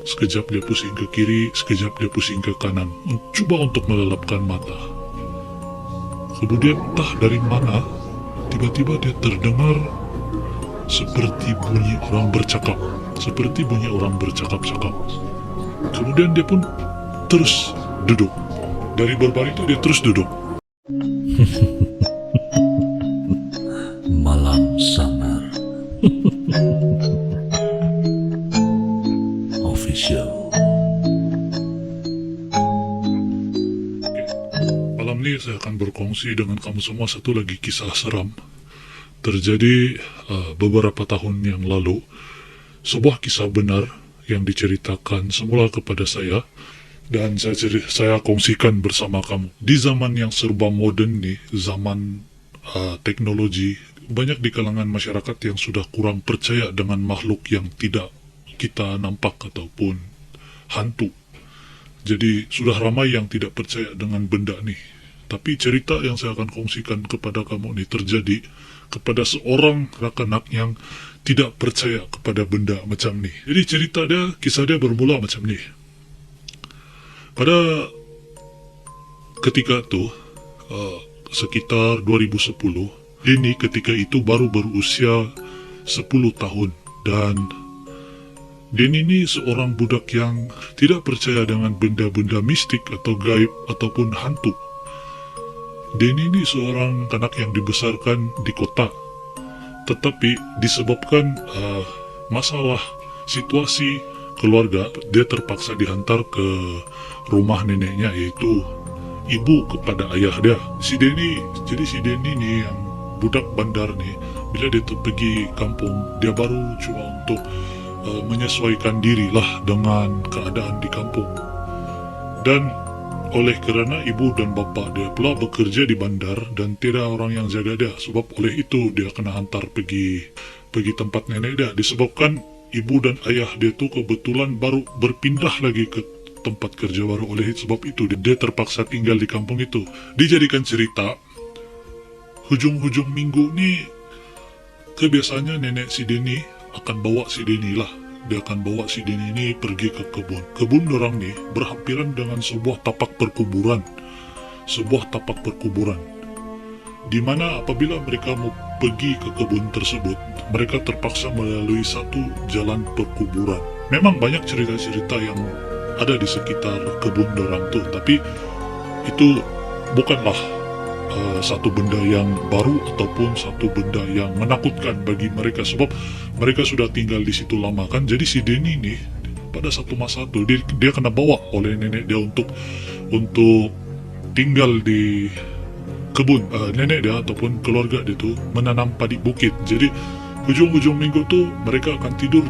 Sekejap dia pusing ke kiri, sekejap dia pusing ke kanan. Coba untuk melelapkan mata. Kemudian entah dari mana, tiba-tiba dia terdengar seperti bunyi orang bercakap. Seperti bunyi orang bercakap-cakap. Kemudian dia pun terus duduk. Dari berbaring itu dia terus duduk. Malam Samar Official. Malam ini saya akan berkongsi dengan kamu semua satu lagi kisah seram. Terjadi beberapa tahun yang lalu. Sebuah kisah benar yang diceritakan semula kepada saya. Dan saya kongsikan bersama kamu. Di zaman yang serba moden nih, zaman teknologi, banyak di kalangan masyarakat yang sudah kurang percaya dengan makhluk yang tidak kita nampak ataupun hantu. Jadi sudah ramai yang tidak percaya dengan benda nih. Tapi cerita yang saya akan kongsikan kepada kamu ini terjadi kepada seorang rakanak yang tidak percaya kepada benda macam nih. Jadi kisah dia bermula macam nih. Pada ketika itu, sekitar 2010, Denny ketika itu baru berusia 10 tahun. Dan Denny ini seorang budak yang tidak percaya dengan benda-benda mistik atau gaib ataupun hantu. Denny ini seorang anak yang dibesarkan di kota. Tetapi disebabkan masalah situasi keluarga, dia terpaksa dihantar ke rumah neneknya, yaitu ibu kepada ayah dia. Jadi si Denny nih yang budak bandar nih, bila dia pergi kampung, dia baru coba untuk menyesuaikan diri lah dengan keadaan di kampung. Dan oleh kerana ibu dan bapa dia pula bekerja di bandar dan tidak orang yang jaga dia, sebab oleh itu dia kena hantar pergi tempat nenek dia. Disebabkan ibu dan ayah dia tu kebetulan baru berpindah lagi ke tempat kerja baru, oleh sebab itu dia terpaksa tinggal di kampung itu. Dijadikan cerita, hujung-hujung minggu ni kebiasaannya nenek si Denny akan bawa si Denny lah. Dia akan bawa si Denny ini pergi ke kebun. Kebun dorang ni berhampiran dengan sebuah tapak perkuburan. Di mana apabila mereka mau pergi ke kebun tersebut, mereka terpaksa melalui satu jalan perkuburan. Memang banyak cerita-cerita yang ada di sekitar kebun dorang tu, tapi itu bukanlah satu benda yang baru ataupun satu benda yang menakutkan bagi mereka, sebab mereka sudah tinggal di situ lama kan. Jadi si Denny nih pada satu masa tu dia kena bawa oleh nenek dia untuk tinggal di kebun. Nenek dia ataupun keluarga dia tu menanam padi bukit. Jadi hujung-hujung minggu tu mereka akan tidur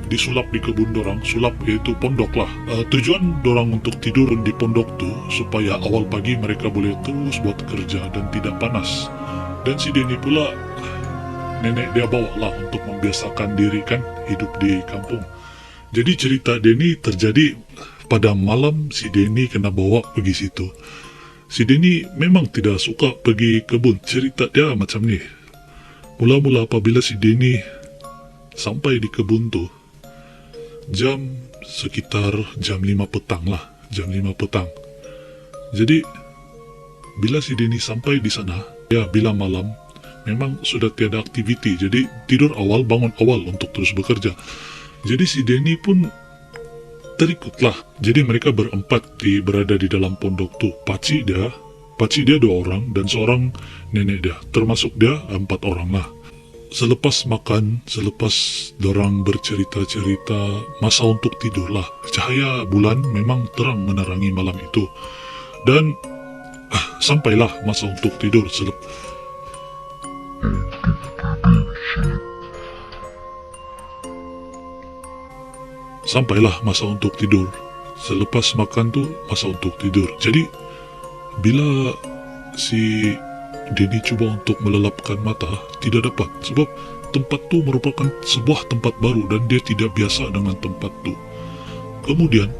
disulap di kebun dorang. Sulap iaitu pondok lah. Tujuan dorang untuk tidur di pondok tu supaya awal pagi mereka boleh terus buat kerja dan tidak panas. Dan si Denny pula nenek dia bawa lah untuk membiasakan diri kan hidup di kampung. Jadi cerita Denny terjadi pada malam si Denny kena bawa pergi situ. Si Denny memang tidak suka pergi kebun. Cerita dia macam ni. Mula-mula apabila si Denny sampai di kebun tu, sekitar jam 5 petang lah. Jam 5 petang. Jadi, bila si Denny sampai di sana, ya bila malam, memang sudah tiada aktiviti. Jadi, tidur awal, bangun awal untuk terus bekerja. Jadi si Denny pun terikutlah. Jadi mereka berempat berada di dalam pondok tu. Pakcik dia 2 orang dan seorang nenek dia. Termasuk dia 4 orang lah. Selepas makan, selepas dorang bercerita-cerita, masa untuk tidur lah. Cahaya bulan memang terang menerangi malam itu. Dan sampailah masa untuk tidur. Sampailah masa untuk tidur. Selepas makan tu masa untuk tidur. Jadi bila si Denny cuba untuk melelapkan mata, tidak dapat. Sebab tempat tu merupakan sebuah tempat baru dan dia tidak biasa dengan tempat tu. Kemudian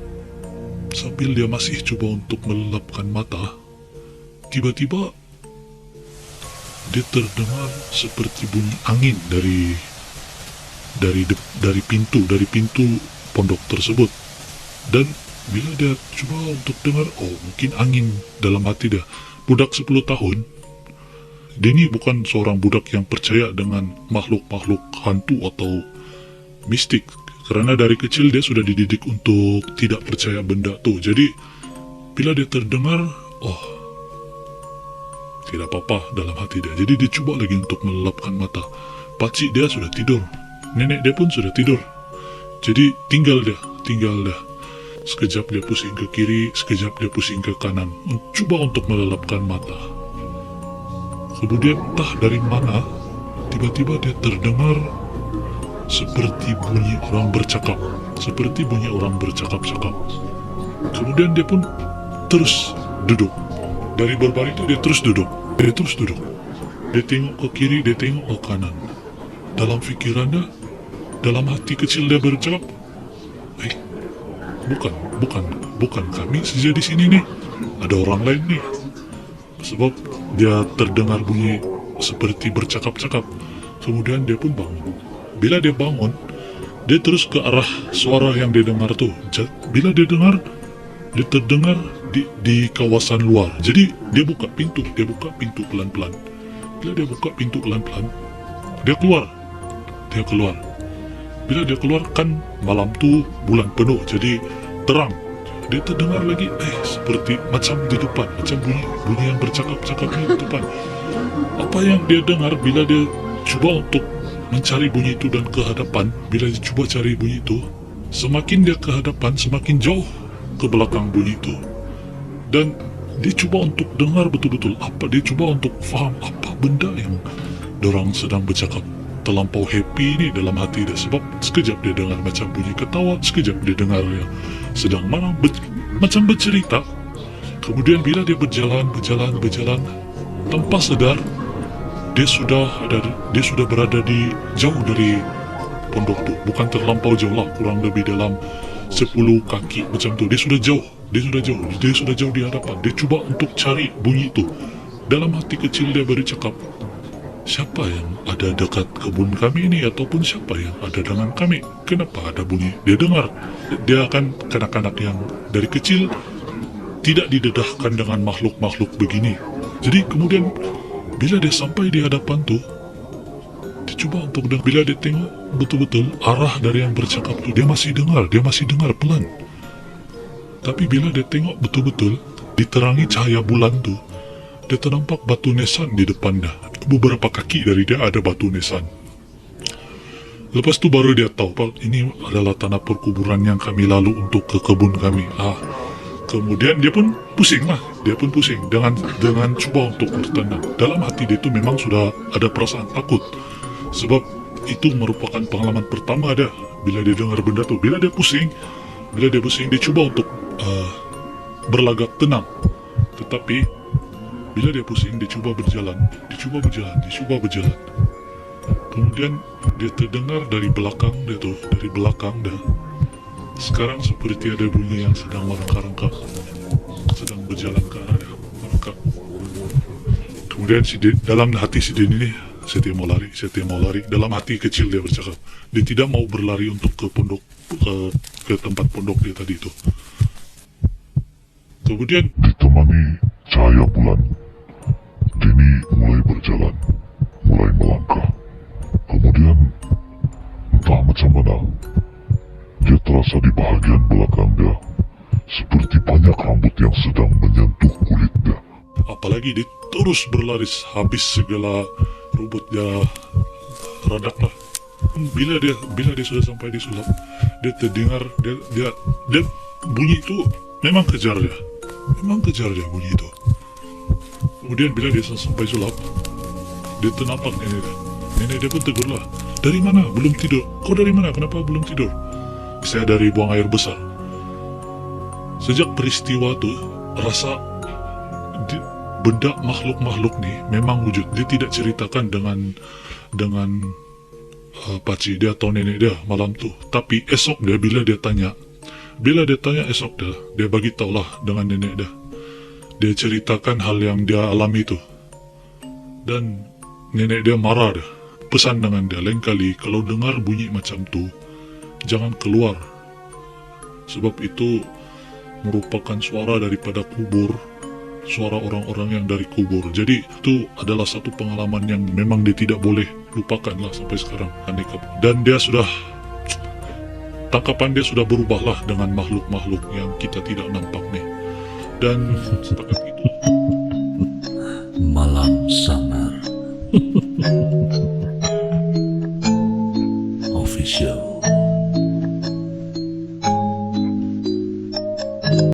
sambil dia masih cuba untuk melelapkan mata, tiba-tiba dia terdengar seperti bunyi angin dari pintu pondok tersebut. Dan bila dia coba untuk dengar, oh mungkin angin dalam hati dia. Budak 10 tahun, dia ni bukan seorang budak yang percaya dengan makhluk-makhluk hantu atau mistik. Kerana dari kecil dia sudah dididik untuk tidak percaya benda tu. Jadi bila dia terdengar, oh tidak apa-apa dalam hati dia. Jadi dia cuba lagi untuk melelapkan mata. Pakcik dia sudah tidur, nenek dia pun sudah tidur. Jadi tinggal dia. Sekejap dia pusing ke kiri, sekejap dia pusing ke kanan, cuba untuk melelapkan mata. Kemudian entah dari mana, tiba-tiba dia terdengar seperti bunyi orang bercakap. Kemudian dia pun terus duduk. Dari berbaring itu dia terus duduk. Dia tengok ke kiri, dia tengok ke kanan. Dalam fikirannya, dalam hati kecil dia bercakap, bukan kami saja di sini nih. Ada orang lain nih. Sebab dia terdengar bunyi seperti bercakap-cakap. Kemudian dia pun bangun. Bila dia bangun, dia terus ke arah suara yang dia dengar tuh. Bila dia dengar, dia terdengar di kawasan luar. Jadi dia buka pintu pelan-pelan. Bila dia buka pintu pelan-pelan, dia keluar. Bila dia keluar, kan malam tu bulan penuh, jadi terang. Dia terdengar lagi, seperti macam di depan, macam bunyi yang bercakap-cakap di depan. Apa yang dia dengar bila dia cuba untuk mencari bunyi itu dan ke hadapan, bila dia cuba cari bunyi itu, semakin dia ke hadapan, semakin jauh ke belakang bunyi itu. Dan dia cuba untuk dengar betul-betul apa, dia cuba untuk faham apa benda yang dorang sedang bercakap. Terlampau happy ni dalam hati dia, sebab sekejap dia dengar macam bunyi ketawa, sekejap dia dengar yang sedang marah, macam bercerita. Kemudian bila dia berjalan, tanpa sadar dia sudah berada di jauh dari pondok tu. Bukan terlampau jauh lah, kurang lebih dalam 10 kaki macam tu. Dia sudah jauh di hadapan. Dia cuba untuk cari bunyi itu. Dalam hati kecil dia bercakap, siapa yang ada dekat kebun kami ini, ataupun siapa yang ada dengan kami? Kenapa ada bunyi? Dia dengar. Dia kan kanak-kanak yang dari kecil tidak didedahkan dengan makhluk-makhluk begini. Jadi kemudian bila dia sampai di hadapan tu, dia cuba untuk dengar. Bila dia tengok betul-betul arah dari yang bercakap tu, dia masih dengar pelan. Tapi bila dia tengok betul-betul diterangi cahaya bulan tu, dia ternampak batu nisan di depannya. Beberapa kaki dari dia ada batu nisan. Lepas tu baru dia tahu, ini adalah tanah perkuburan yang kami lalu untuk ke kebun kami. Kemudian dia pun pusing dengan cuba untuk bertenang. Dalam hati dia tu memang sudah ada perasaan takut, sebab itu merupakan pengalaman pertama dia bila dia dengar benda tu. Bila dia pusing, dia cuba untuk berlagak tenang. Tetapi bila dia pusing, dia cuba berjalan. Kemudian dia terdengar dari belakang dia. Sekarang seperti ada bunyi yang sedang merangkak-rangkak, sedang berjalan ke arah dia, merangkak. Kemudian dalam hati si Denny ini, saya mau lari. Dalam hati kecil dia bercakap, dia tidak mau berlari untuk ke pondok, ke tempat pondok dia tadi itu. Kemudian ditemani cahaya bulan, Denny mulai berjalan, mulai melangkah. Kemudian entah macam mana, dia terasa di bahagian belakang dia seperti banyak rambut yang sedang menyentuh kulit dia. Apalagi dia terus berlari habis segala rumput dia redak lah. Bila dia sudah sampai di sulap, dia terdengar dia bunyi itu memang kejar dia bunyi itu. Kemudian bila dia sampai sulap, dia ternampak nenek dia pun tegur lah. Dari mana? Belum tidur. Kau dari mana? Kenapa belum tidur? Saya dari buang air besar. Sejak peristiwa tu, rasa benda makhluk-makhluk ni memang wujud. Dia tidak ceritakan dengan pakcik dia atau nenek dia malam tu. Tapi esok dia bila dia tanya esok dia bagi tahulah dengan nenek dia. Dia ceritakan hal yang dia alami tu. Dan nenek dia marah dia. Pesan dengan dia, lain kali kalau dengar bunyi macam tu, jangan keluar sebab itu merupakan suara daripada kubur, suara orang-orang yang dari kubur. Jadi itu adalah satu pengalaman yang memang dia tidak boleh lupakan lah sampai sekarang. Dan dia sudah, tangkapan dia sudah berubahlah dengan makhluk-makhluk yang kita tidak nampak nih. Dan setakat itu Malam Samar Official.